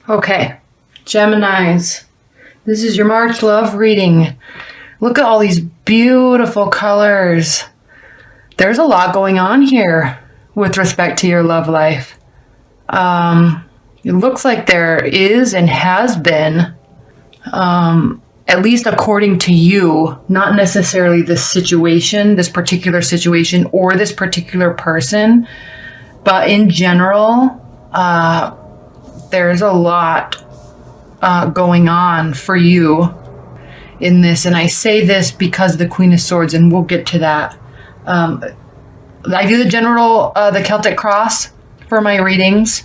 Okay, Geminis, this is your March love reading. Look at all these beautiful colors. There's a lot going on here with respect to your love life. It looks like there is and has been, at least according to you, not necessarily this situation, this particular situation, or this particular person, but in general, there's a lot going on for you in this. And I say this because of the Queen of Swords, and we'll get to that. I do the Celtic cross for my readings.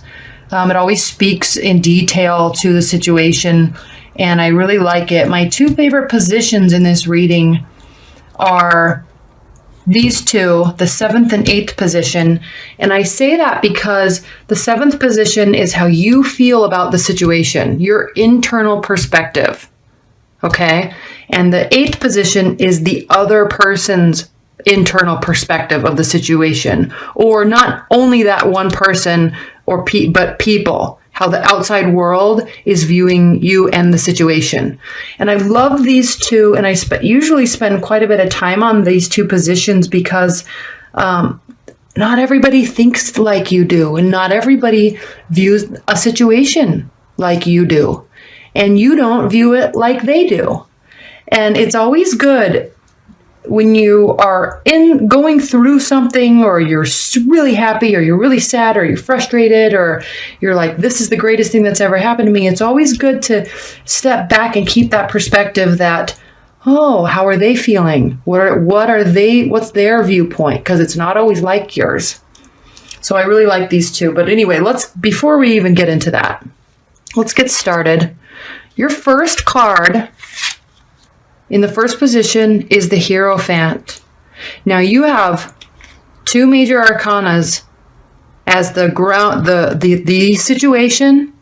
It always speaks in detail to the situation, and I really like it. My two favorite positions in this reading are these two, the 7th and 8th position. And I say that because the 7th position is how you feel about the situation, your internal perspective. Okay? And the 8th position is the other person's internal perspective of the situation, or not only that one person but people, how the outside world is viewing you and the situation. And I love these two, and I usually spend quite a bit of time on these two positions because not everybody thinks like you do, and not everybody views a situation like you do, and you don't view it like they do. And it's always good when you are going through something, or you're really happy, or you're really sad, or you're frustrated, or you're like, this is the greatest thing that's ever happened to me. It's always good to step back and keep that perspective that, oh, how are they feeling? What's their viewpoint? Because it's not always like yours. So I really like these two. But anyway, before we even get into that, let's get started. Your first card in the first position is the Hierophant. Now you have two major arcanas as the situation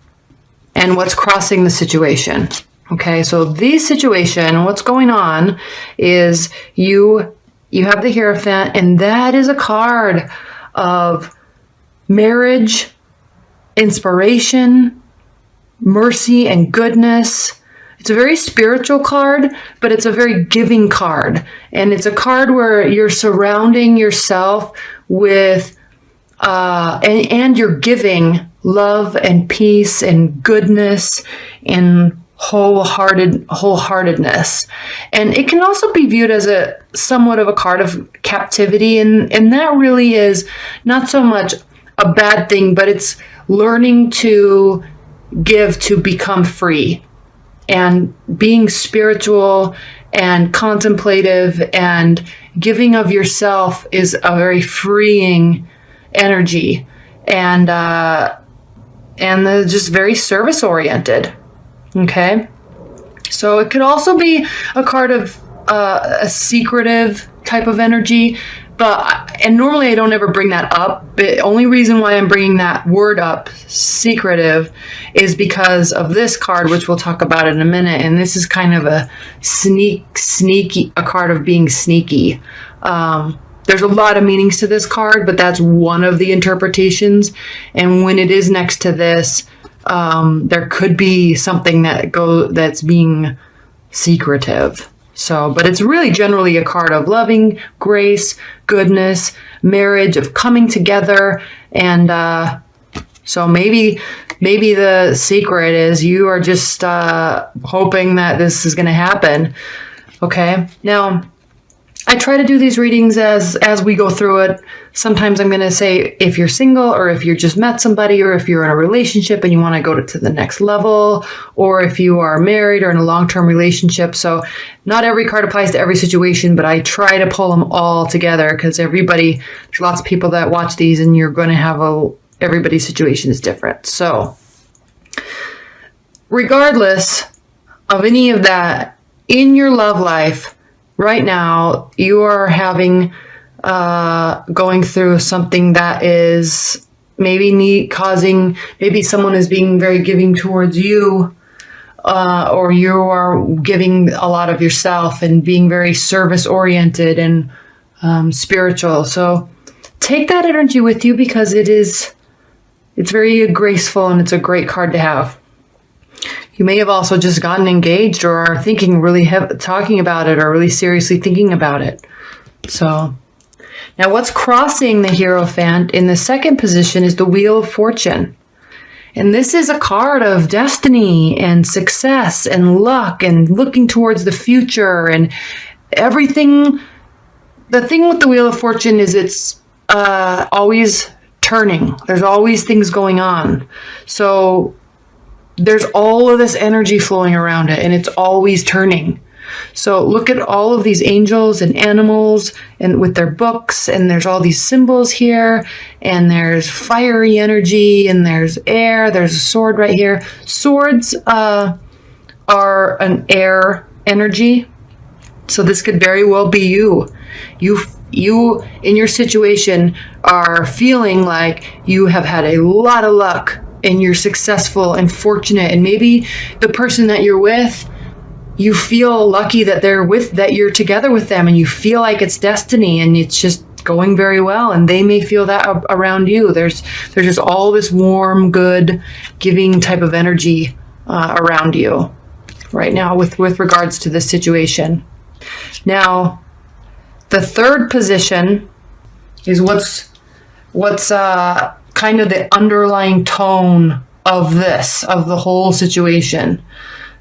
and what's crossing the situation. Okay, so the situation, what's going on is you have the Hierophant, and that is a card of marriage, inspiration, mercy, and goodness. It's a very spiritual card, but it's a very giving card. And it's a card where you're surrounding yourself with, and you're giving love and peace and goodness and wholeheartedness. And it can also be viewed as somewhat of a card of captivity. And that really is not so much a bad thing, but it's learning to give to become free. And being spiritual and contemplative and giving of yourself is a very freeing energy, and just very service oriented. Okay, so it could also be a card of a secretive type of energy. And normally I don't ever bring that up. The only reason why I'm bringing that word up, secretive, is because of this card, which we'll talk about in a minute. And this is kind of a card of being sneaky. There's a lot of meanings to this card, but that's one of the interpretations. And when it is next to this, there could be something that's being secretive. But it's really generally a card of loving, grace, goodness, marriage, of coming together. And so maybe the secret is you are just hoping that this is going to happen. Okay. Now, I try to do these readings as we go through it. Sometimes I'm going to say if you're single, or if you just met somebody, or if you're in a relationship and you want to go to the next level, or if you are married or in a long-term relationship. So not every card applies to every situation, but I try to pull them all together because there's lots of people that watch these, and you're going to have everybody's situation is different. So regardless of any of that in your love life, right now, you are going through something that is maybe maybe someone is being very giving towards you, or you are giving a lot of yourself and being very service oriented and spiritual. So take that energy with you because it's very graceful and it's a great card to have. You may have also just gotten engaged or are thinking really talking about it or really seriously thinking about it. So now what's crossing the Hierophant in the second position is the Wheel of Fortune. And this is a card of destiny and success and luck and looking towards the future and everything. The thing with the Wheel of Fortune is it's always turning. There's always things going on. So there's all of this energy flowing around it and it's always turning. So look at all of these angels and animals and with their books, and there's all these symbols here, and there's fiery energy, and there's air, there's a sword right here. Swords are an air energy. So this could very well be you. You in your situation are feeling like you have had a lot of luck and you're successful and fortunate, and maybe the person that you're with, you feel lucky that you're together with them, and you feel like it's destiny and it's just going very well, and they may feel that around you. There's just all this warm, good, giving type of energy around you right now with regards to this situation. Now, the third position is what's kind of the underlying tone of the whole situation.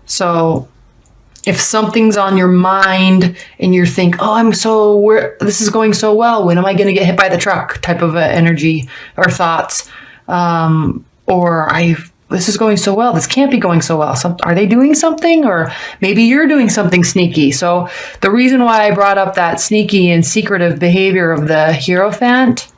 So if something's on your mind and you think, oh, this is going so well, when am I going to get hit by the truck type of energy or thoughts, this is going so well, this can't be going so well. Are they doing something? Or maybe you're doing something sneaky. So the reason why I brought up that sneaky and secretive behavior of the Hierophant,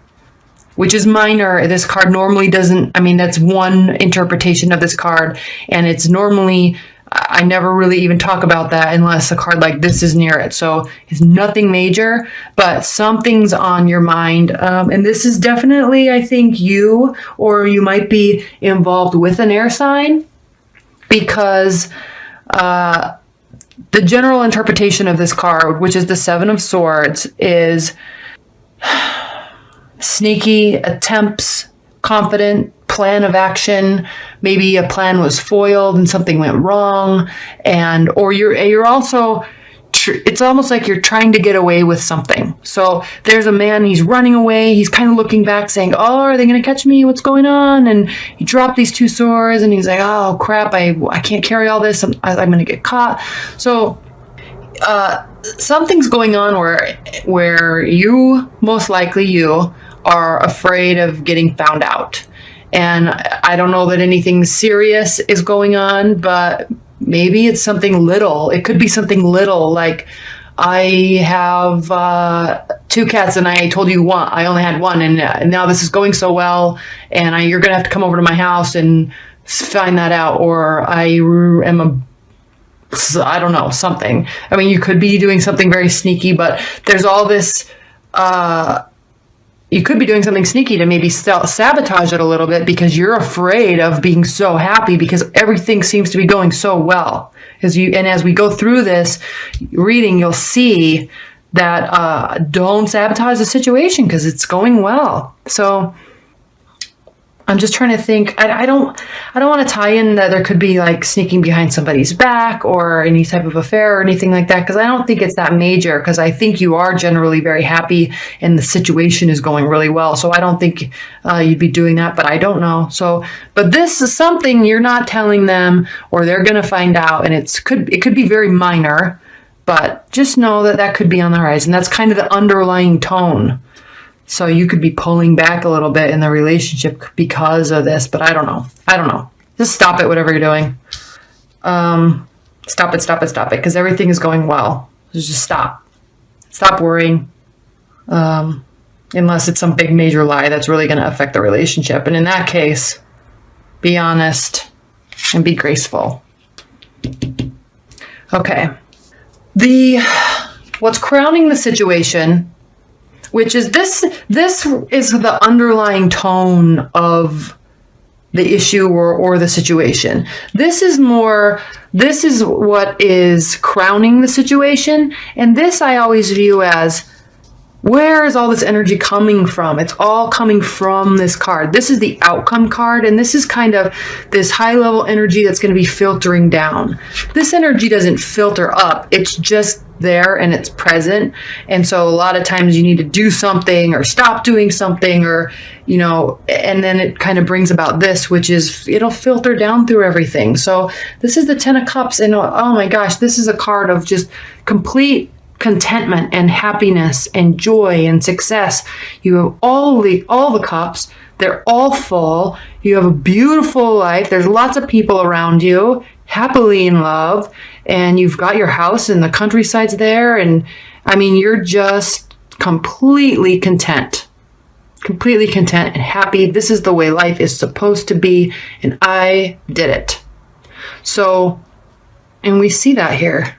which is minor, this card normally doesn't, that's one interpretation of this card, and it's normally, I never really even talk about that unless a card like this is near it. So it's nothing major, but something's on your mind. And this is definitely, I think, you, or you might be involved with an air sign, because the general interpretation of this card, which is the Seven of Swords, is sneaky attempts, confident plan of action. Maybe a plan was foiled and something went wrong, or you're also, it's almost like you're trying to get away with something. So there's a man, he's running away, he's kind of looking back saying, oh, are they going to catch me? What's going on? And he dropped these two swords and he's like, oh crap, I can't carry all this, I'm going to get caught. So something's going on where you, most likely you, are afraid of getting found out. And I don't know that anything serious is going on, but maybe it's something little. It could be something little, like I have 2 cats and I told you I only had one, and now this is going so well, and you're going to have to come over to my house and find that out, or I don't know, something. You could be doing something very sneaky, but there's all this, you could be doing something sneaky to maybe sabotage it a little bit because you're afraid of being so happy because everything seems to be going so well. As we go through this reading, you'll see that don't sabotage the situation because it's going well. So I'm just trying to think. I don't want to tie in that there could be like sneaking behind somebody's back or any type of affair or anything like that, because I don't think it's that major, because I think you are generally very happy and the situation is going really well. So I don't think you'd be doing that, but I don't know. So, but this is something you're not telling them, or they're going to find out, and it could be very minor, but just know that could be on the horizon. That's kind of the underlying tone. So you could be pulling back a little bit in the relationship because of this, but I don't know. Just stop it, whatever you're doing. Stop it, because everything is going well. Just stop. Stop worrying. Unless it's some big major lie that's really going to affect the relationship. And in that case, be honest and be graceful. Okay. What's crowning the situation, which is this is the underlying tone of the issue or the situation. This is what is crowning the situation. And this I always view as Where is all this energy coming from? It's all coming from this card. This is the outcome card, and this is kind of this high level energy that's going to be filtering down. This energy doesn't filter up. It's just there and it's present. And so a lot of times you need to do something or stop doing something, or, you know, and then it kind of brings about this, which is it'll filter down through everything. So this is the 10 of Cups, and oh my gosh, this is a card of just complete contentment and happiness and joy and success. You have all the cups. They're all full. You have a beautiful life. There's lots of people around you, happily in love, and you've got your house and the countryside's there. And I mean, you're just completely content and happy. This is the way life is supposed to be, and I did it. So, and we see that here.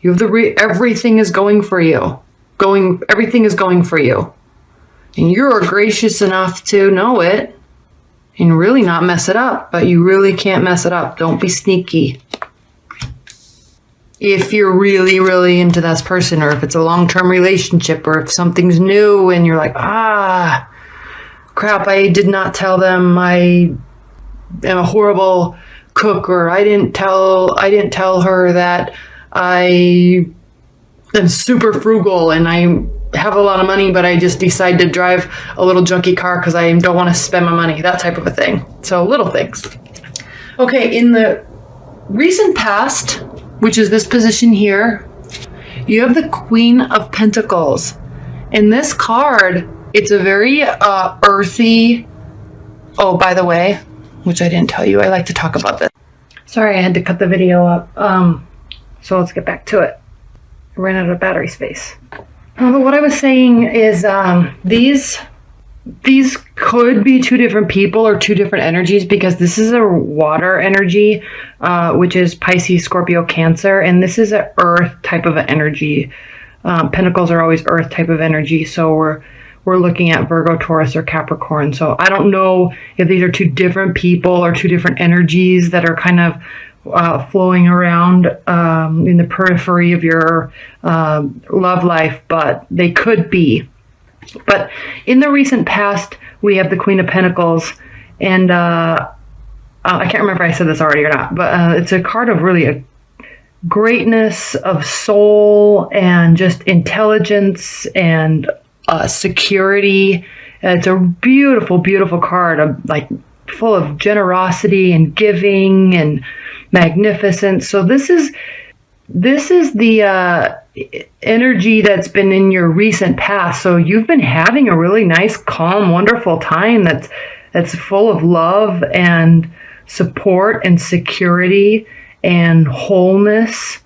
You have everything is going for you. Everything is going for you. And you're gracious enough to know it and really not mess it up, but you really can't mess it up. Don't be sneaky. If you're really, really into this person, or if it's a long-term relationship, or if something's new and you're like, crap, I did not tell them I am a horrible cook, or I didn't tell her that I am super frugal and I have a lot of money, but I just decide to drive a little junky car because I don't want to spend my money, that type of a thing. So little things. Okay, in the recent past, which is this position here, you have the Queen of Pentacles. And this card, it's a very earthy, oh, by the way, which I didn't tell you, I like to talk about this. Sorry, I had to cut the video up. So let's get back to it. I ran out of battery space. But what I was saying is these could be two different people or two different energies, because this is a water energy, which is Pisces, Scorpio, Cancer, and this is an earth type of an energy. Pentacles are always earth type of energy, so we're looking at Virgo, Taurus, or Capricorn. So I don't know if these are two different people or two different energies that are kind of flowing around in the periphery of your love life, but they could be. But in the recent past, we have the Queen of Pentacles, and I can't remember if I said this already or not, but it's a card of really a greatness of soul and just intelligence and security. It's a beautiful, beautiful card, like full of generosity and giving and magnificence. So this is the energy that's been in your recent past. So you've been having a really nice, calm, wonderful time that's full of love and support and security and wholeness.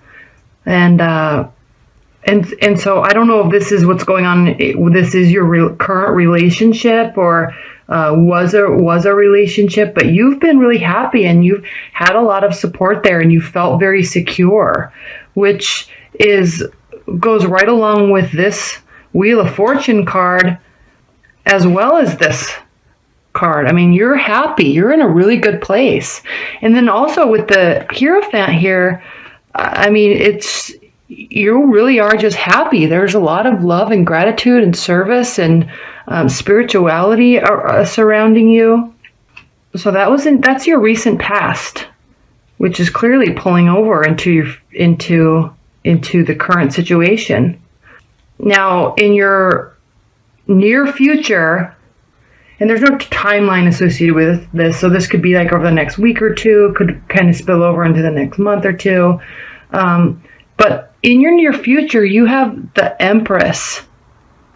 And so I don't know if this is what's going on. This is your current relationship, or was a relationship, but you've been really happy and you've had a lot of support there, and you felt very secure, which goes right along with this Wheel of Fortune card as well as this card. I mean, you're happy. You're in a really good place. And then also with the Hierophant here, I mean, you really are just happy. There's a lot of love and gratitude and service and spirituality surrounding you. So that's your recent past, which is clearly pulling over into the current situation. Now, in your near future, and there's no timeline associated with this, so this could be like over the next week or two, could kind of spill over into the next month or two. But in your near future, you have the Empress.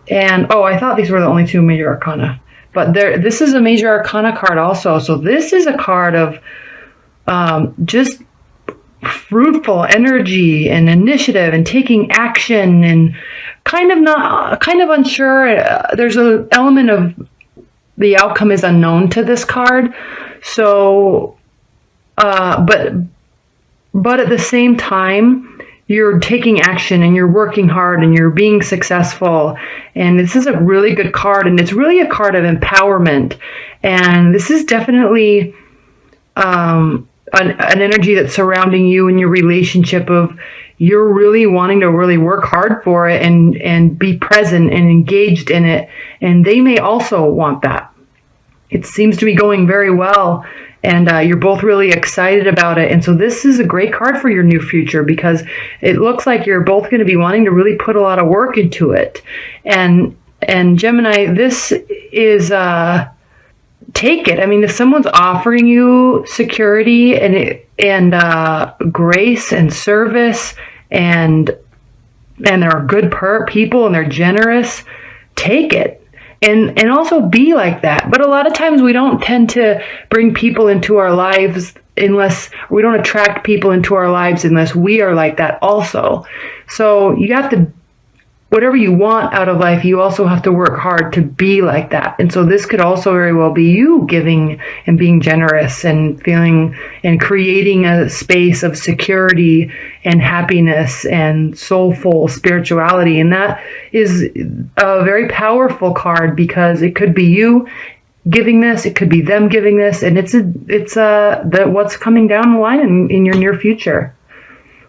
And, I thought these were the only two major arcana. But this is a major arcana card also. So this is a card of just fruitful energy and initiative and taking action and kind of unsure. There's an element of the outcome is unknown to this card. So, but at the same time, you're taking action and you're working hard and you're being successful. And this is a really good card, and it's really a card of empowerment. And this is definitely an energy that's surrounding you in your relationship of you're really wanting to really work hard for it and be present and engaged in it. And they may also want that. It seems to be going very well, and you're both really excited about it. And so this is a great card for your new future, because it looks like you're both going to be wanting to really put a lot of work into it. And Gemini, this is take it. I mean, if someone's offering you security and grace and service, and they're good people and they're generous, take it. And also be like that. But a lot of times we don't tend to bring people into our lives we don't attract people into our lives unless we are like that also. So you have to, whatever you want out of life, you also have to work hard to be like that. And so this could also very well be you giving and being generous and feeling and creating a space of security and happiness and soulful spirituality. And that is a very powerful card, because it could be you giving this, it could be them giving this, and it's what's coming down the line in your near future.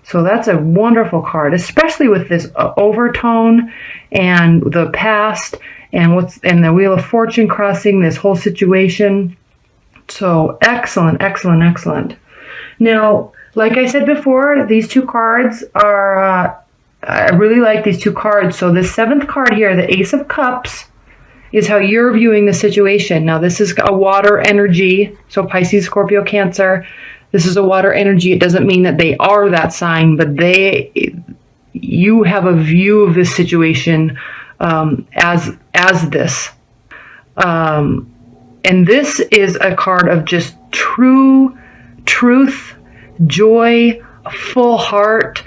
So that's a wonderful card, especially with this overtone and the past and the Wheel of Fortune crossing this whole situation. So excellent, excellent, excellent. Now, like I said before, these two cards are, I really like these two cards. So the seventh card here, the Ace of Cups, is how you're viewing the situation. Now, this is a water energy. So Pisces, Scorpio, Cancer. This is a water energy. It doesn't mean that they are that sign, but you have a view of this situation as this. And this is a card of just truth, joy, full heart.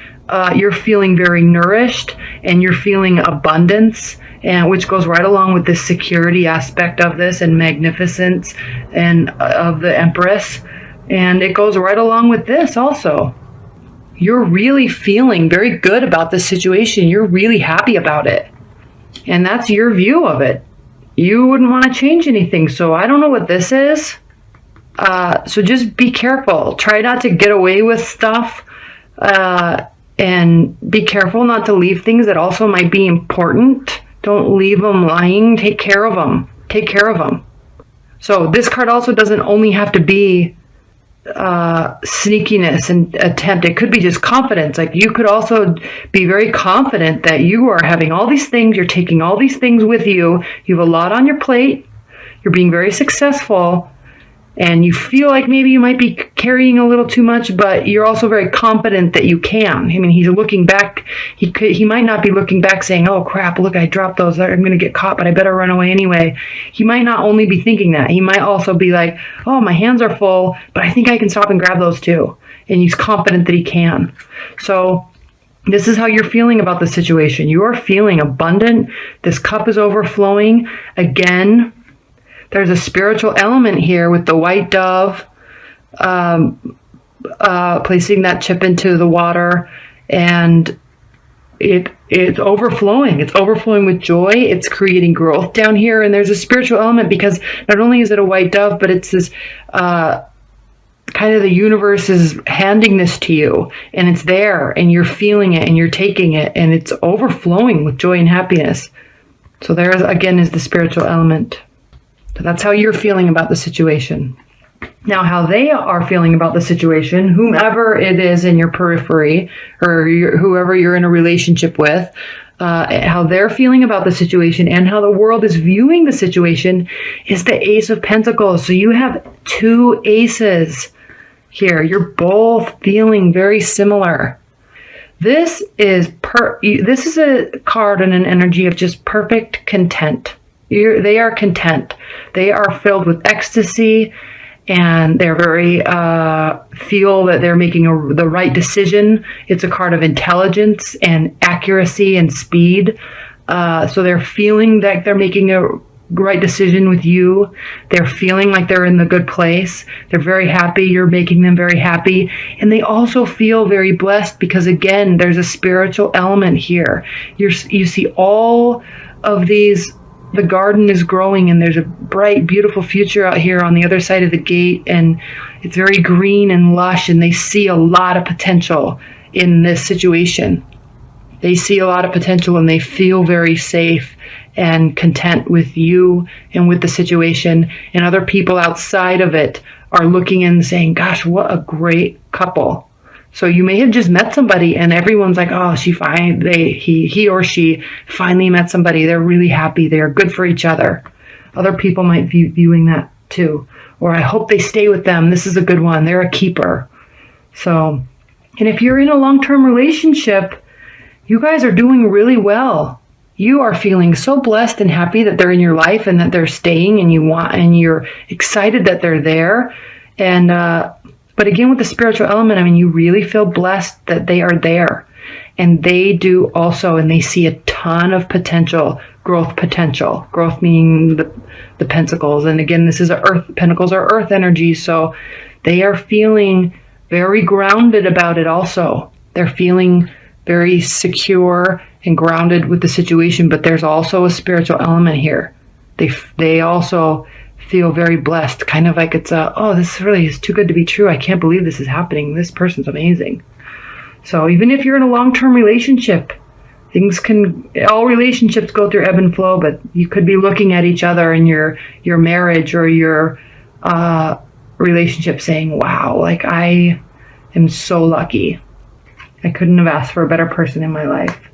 You're feeling very nourished, and you're feeling abundance, and which goes right along with the security aspect of this and magnificence and of the Empress. And it goes right along with this also. You're really feeling very good about this situation. You're really happy about it. And that's your view of it. You wouldn't want to change anything. So I don't know what this is. So just be careful. Try not to get away with stuff. And be careful not to leave things that also might be important. Don't leave them lying. Take care of them. Take care of them. So this card also doesn't only have to be sneakiness and attempt. It could be just confidence. Like, you could also be very confident that you are having all these things, you're taking all these things with you, you have a lot on your plate, you're being very successful, and you feel like maybe you might be carrying a little too much, but you're also very confident that you can. I mean, he's looking back. He might not be looking back saying, oh crap, look, I dropped those, I'm going to get caught, but I better run away anyway. He might not only be thinking that. He might also be like, oh, my hands are full, but I think I can stop and grab those too. And he's confident that he can. So this is how you're feeling about the situation. You are feeling abundant. This cup is overflowing. Again, there's a spiritual element here with the white dove, placing that chip into the water, and it's overflowing. It's overflowing with joy. It's creating growth down here, and there's a spiritual element because not only is it a white dove, but it's this kind of the universe is handing this to you, and it's there, and you're feeling it, and you're taking it, and it's overflowing with joy and happiness. So there, again, is the spiritual element. So that's how you're feeling about the situation. Now, how they are feeling about the situation, whomever it is in your periphery or whoever you're in a relationship with, how they're feeling about the situation and how the world is viewing the situation is the Ace of Pentacles. So you have two aces here. You're both feeling very similar. This is a card and an energy of just perfect content. They are content. They are filled with ecstasy, and they're very feel that they're making the right decision. It's a card of intelligence and accuracy and speed. So they're feeling that they're making a right decision with you. They're feeling like they're in the good place. They're very happy. You're making them very happy. And they also feel very blessed because, again, there's a spiritual element here. You see all of these. The garden is growing, and there's a bright, beautiful future out here on the other side of the gate, and it's very green and lush, and they see a lot of potential in this situation. They see a lot of potential and they feel very safe and content with you and with the situation. And other people outside of it are looking and saying, gosh, what a great couple. So you may have just met somebody and everyone's like, oh, he or she finally met somebody. They're really happy. They're good for each other. Other people might be viewing that too. Or I hope they stay with them. This is a good one. They're a keeper. So, and if you're in a long-term relationship, you guys are doing really well. You are feeling so blessed and happy that they're in your life and that they're staying and you're excited that they're there. And, but again, with the spiritual element, I mean, you really feel blessed that they are there, and they do also, and they see a ton of potential, growth meaning the pentacles. And again, this is pentacles are earth energy. So they are feeling very grounded about it also. They're feeling very secure and grounded with the situation, but there's also a spiritual element here. They also feel very blessed, kind of like this really is too good to be true. I can't believe this is happening. This person's amazing. So even if you're in a long-term relationship, all relationships go through ebb and flow, but you could be looking at each other in your marriage or your relationship saying, wow, like I am so lucky. I couldn't have asked for a better person in my life.